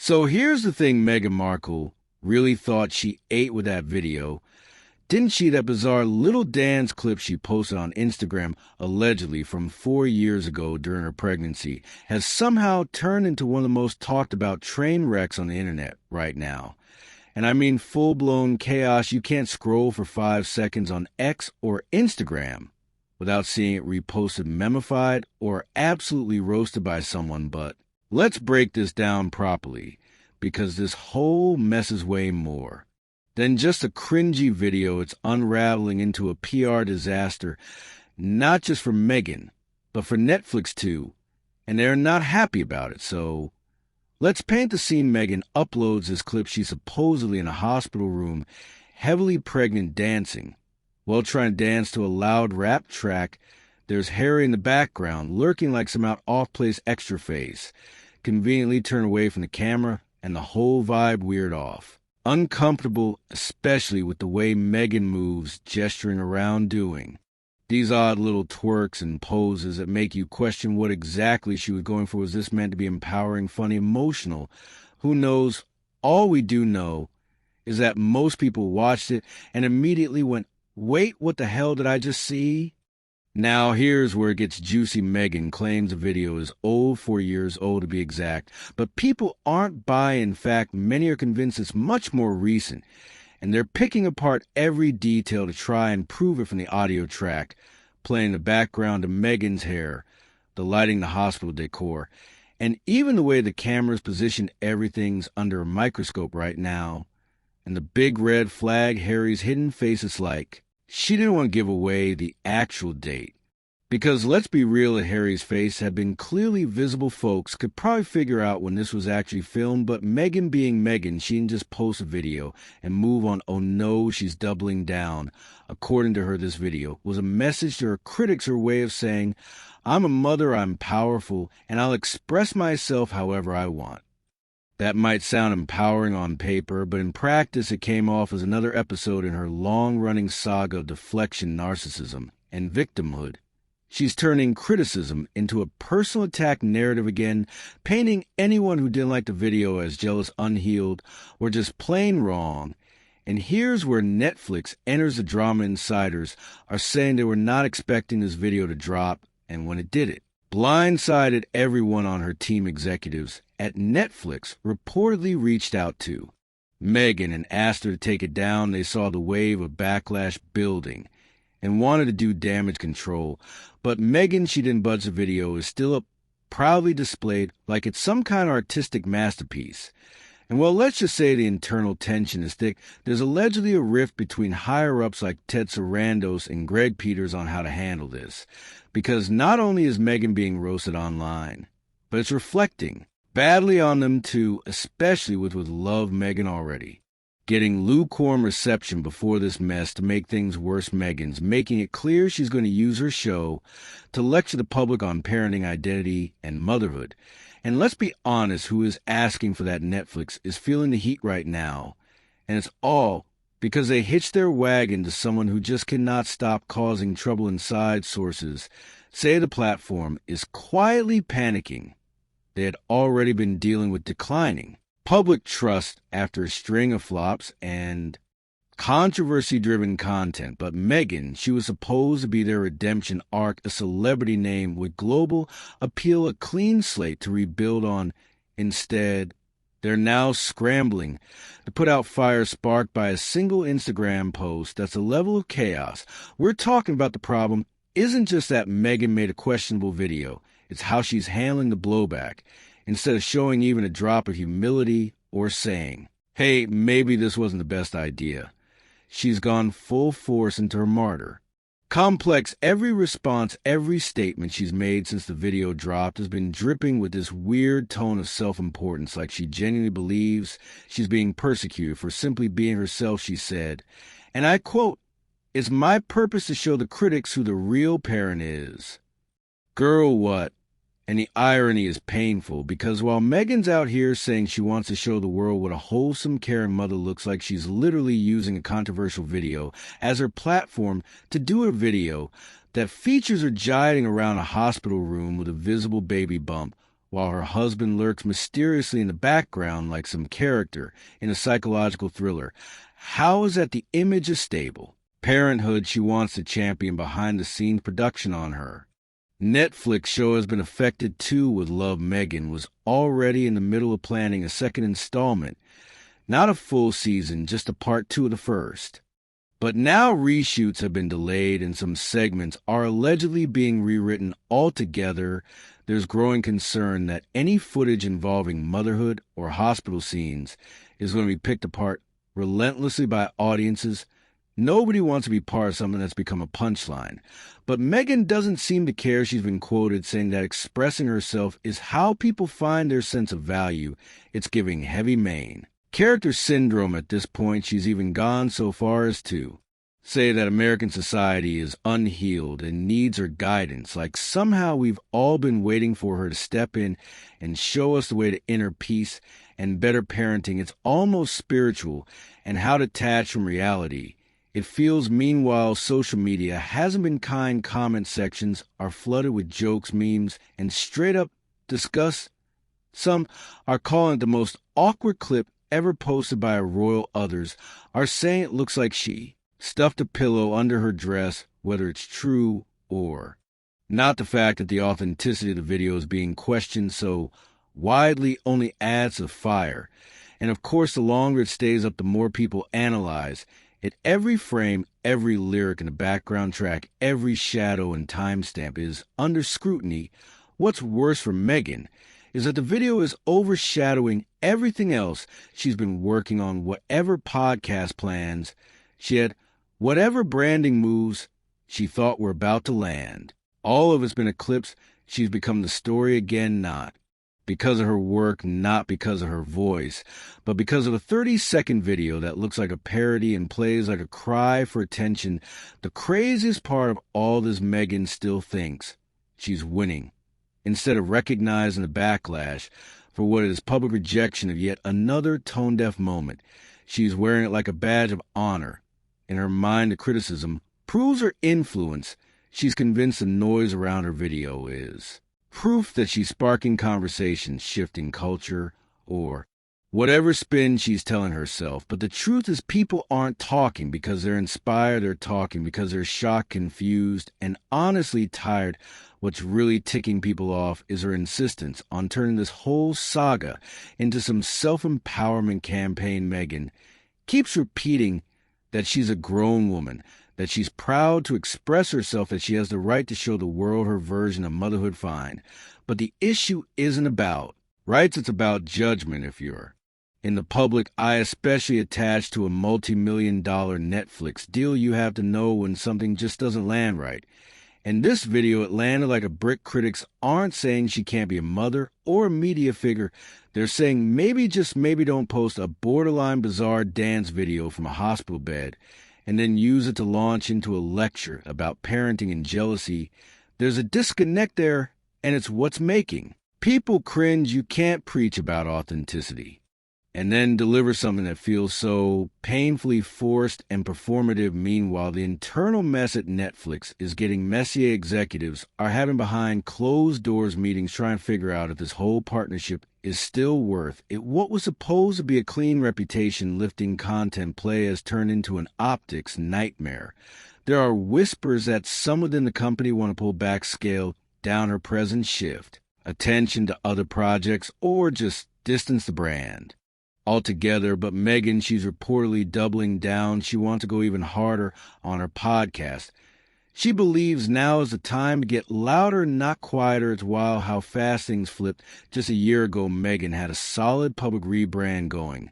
So here's the thing Meghan Markle really thought she ate with that video. Didn't she? That bizarre little dance clip she posted on Instagram, allegedly from 4 years ago during her pregnancy, has somehow turned into one of the most talked about train wrecks on the internet right now. And I mean full-blown chaos. You can't scroll for 5 seconds on X or Instagram without seeing it reposted, memified, or absolutely roasted by someone. But let's break this down properly, because this whole mess is way more than just a cringy video. It's unraveling into a PR disaster, not just for Meghan, but for Netflix too. And they're not happy about it. So let's paint the scene. Meghan uploads this clip. She's supposedly in a hospital room, heavily pregnant, dancing. While trying to dance to a loud rap track, there's Harry in the background, lurking like some off-place extra face, conveniently turned away from the camera, and the whole vibe weird off. Uncomfortable, especially with the way Meghan moves, gesturing around, doing these odd little twerks and poses that make you question what exactly she was going for. Was this meant to be empowering, funny, emotional? Who knows? All we do know is that most people watched it and immediately went, "Wait, what the hell did I just see?" Now, here's where it gets juicy. Meghan claims the video is 4 years old to be exact, but people aren't buying. In fact, many are convinced it's much more recent, and they're picking apart every detail to try and prove it, from the audio track playing in the background to Meghan's hair, the lighting, the hospital decor, and even the way the camera's positioned. Everything's under a microscope right now, and the big red flag, Harry's hidden face. It's like she didn't want to give away the actual date. Because let's be real, Harry's face had been clearly visible. Folks could probably figure out when this was actually filmed, but Meghan being Meghan, she didn't just post a video and move on. Oh no, she's doubling down. According to her, this video was a message to her critics, her way of saying, "I'm a mother, I'm powerful, and I'll express myself however I want." That might sound empowering on paper, but in practice it came off as another episode in her long-running saga of deflection, narcissism, and victimhood. She's turning criticism into a personal attack narrative again, painting anyone who didn't like the video as jealous, unhealed, or just plain wrong. And here's where Netflix enters the drama. Insiders are saying they were not expecting this video to drop, and when it did, it blindsided everyone on her team. Executives at Netflix reportedly reached out to Meghan and asked her to take it down. They saw the wave of backlash building and wanted to do damage control. But Meghan, she didn't budge. The video is still up, proudly displayed like it's some kind of artistic masterpiece. And well, let's just say the internal tension is thick. There's allegedly a rift between higher-ups like Ted Sarandos and Greg Peters on how to handle this. Because not only is Meghan being roasted online, but it's reflecting badly on them too, especially with love Meghan already getting lukewarm reception before this mess. To make things worse, Meghan's making it clear she's going to use her show to lecture the public on parenting, identity, and motherhood. And let's be honest, who is asking for that? Netflix is feeling the heat right now, and it's all because they hitched their wagon to someone who just cannot stop causing trouble. Inside sources say the platform is quietly panicking. They had already been dealing with declining public trust after a string of flops and controversy-driven content. But Meghan, she was supposed to be their redemption arc, a celebrity name with global appeal, a clean slate to rebuild on. Instead, they're now scrambling to put out fires sparked by a single Instagram post. That's a level of chaos. We're talking about the problem isn't just that Meghan made a questionable video. It's how she's handling the blowback. Instead of showing even a drop of humility or saying, "Hey, maybe this wasn't the best idea," she's gone full force into her martyr complex. Every response, every statement she's made since the video dropped has been dripping with this weird tone of self-importance, like she genuinely believes she's being persecuted for simply being herself. She said, and I quote, "It's my purpose to show the critics who the real parent is." Girl, what? And the irony is painful, because while Meghan's out here saying she wants to show the world what a wholesome, caring mother looks like, she's literally using a controversial video as her platform to do a video that features her gyrating around a hospital room with a visible baby bump, while her husband lurks mysteriously in the background like some character in a psychological thriller. How is that the image is stable? Parenthood she wants to champion behind-the-scenes production on her. Netflix show has been affected too with Love Meghan, was already in the middle of planning a second installment. Not a full season, just a part 2 of the first. But now reshoots have been delayed and some segments are allegedly being rewritten altogether. There's growing concern that any footage involving motherhood or hospital scenes is going to be picked apart relentlessly by audiences. Nobody wants to be part of something that's become a punchline. But Meghan doesn't seem to care. She's been quoted saying that expressing herself is how people find their sense of value. It's giving heavy mane. Character syndrome at this point. She's even gone so far as to say that American society is unhealed and needs her guidance, like somehow we've all been waiting for her to step in and show us the way to inner peace and better parenting. It's almost spiritual and how to detach from reality. It feels, meanwhile, social media hasn't been kind. Comment sections are flooded with jokes, memes, and straight-up disgust. Some are calling it the most awkward clip ever posted by a royal. Others are saying it looks like she stuffed a pillow under her dress, whether it's true or not. The fact that the authenticity of the video is being questioned so widely only adds to fire. And of course, the longer it stays up, the more people analyze it. Every frame, every lyric in the background track, every shadow and timestamp is under scrutiny. What's worse for Meghan is that the video is overshadowing everything else she's been working on, whatever podcast plans she had, whatever branding moves she thought were about to land. All of it's been eclipsed. She's become the story again, not because of her work, not because of her voice, but because of a 30-second video that looks like a parody and plays like a cry for attention. The craziest part of all this, Meghan still thinks she's winning, instead of recognizing the backlash for what is public rejection of yet another tone-deaf moment. She's wearing it like a badge of honor. In her mind, the criticism proves her influence. She's convinced the noise around her video is proof that she's sparking conversations, shifting culture, or whatever spin she's telling herself. But the truth is, people aren't talking because they're inspired. They're talking because they're shocked, confused, and honestly tired. What's really ticking people off is her insistence on turning this whole saga into some self-empowerment campaign. Meghan keeps repeating that she's a grown woman, that she's proud to express herself, that she has the right to show the world her version of motherhood. Fine. But the issue isn't about rights, it's about judgment. If you're in the public eye, especially attached to a multi-million-dollar Netflix deal, you have to know when something just doesn't land right. In this video, it landed like a brick. Critics aren't saying she can't be a mother or a media figure. They're saying maybe, just maybe, don't post a borderline bizarre dance video from a hospital bed and then use it to launch into a lecture about parenting and jealousy. There's a disconnect there, and it's what's making people cringe. You can't preach about authenticity and then deliver something that feels so painfully forced and performative. Meanwhile, the internal mess at Netflix is getting messy. Executives are having behind closed doors meetings trying to figure out if this whole partnership is still worth it. What was supposed to be a clean reputation lifting content play has turned into an optics nightmare. There are whispers that some within the company want to pull back, scale down her present, shift attention to other projects, or just distance the brand altogether. But Meghan, she's reportedly doubling down. She wants to go even harder on her podcast. She believes now is the time to get louder, not quieter. It's wild how fast things flipped. Just a year ago, Meghan had a solid public rebrand going.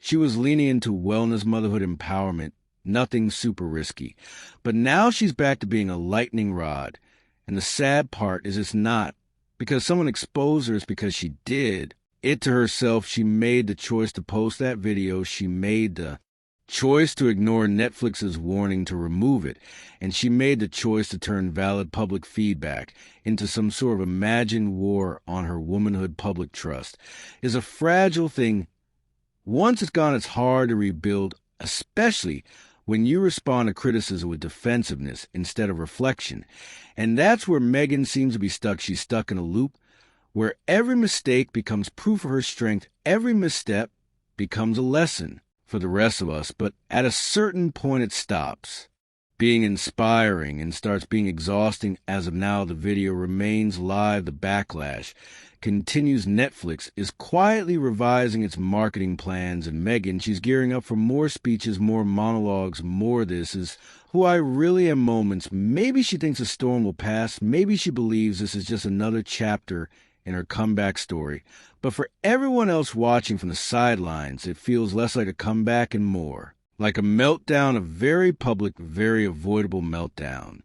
She was leaning into wellness, motherhood, empowerment, nothing super risky. But now she's back to being a lightning rod. And the sad part is it's not because someone exposed her, it's because she did it to herself. She made the choice to post that video. She made the choice to ignore Netflix's warning to remove it. And she made the choice to turn valid public feedback into some sort of imagined war on her womanhood. Public trust is a fragile thing. Once it's gone, it's hard to rebuild, especially when you respond to criticism with defensiveness instead of reflection. And that's where Meghan seems to be stuck. She's stuck in a loop where every mistake becomes proof of her strength, every misstep becomes a lesson for the rest of us, but at a certain point it stops being inspiring and starts being exhausting. As of now, the video remains live. The backlash continues. Netflix is quietly revising its marketing plans, and Meghan, she's gearing up for more speeches, more monologues, more "this is who I really am" moments. Maybe she thinks the storm will pass. Maybe she believes this is just another chapter in her comeback story. But for everyone else watching from the sidelines, it feels less like a comeback and more like a meltdown, a very public, very avoidable meltdown.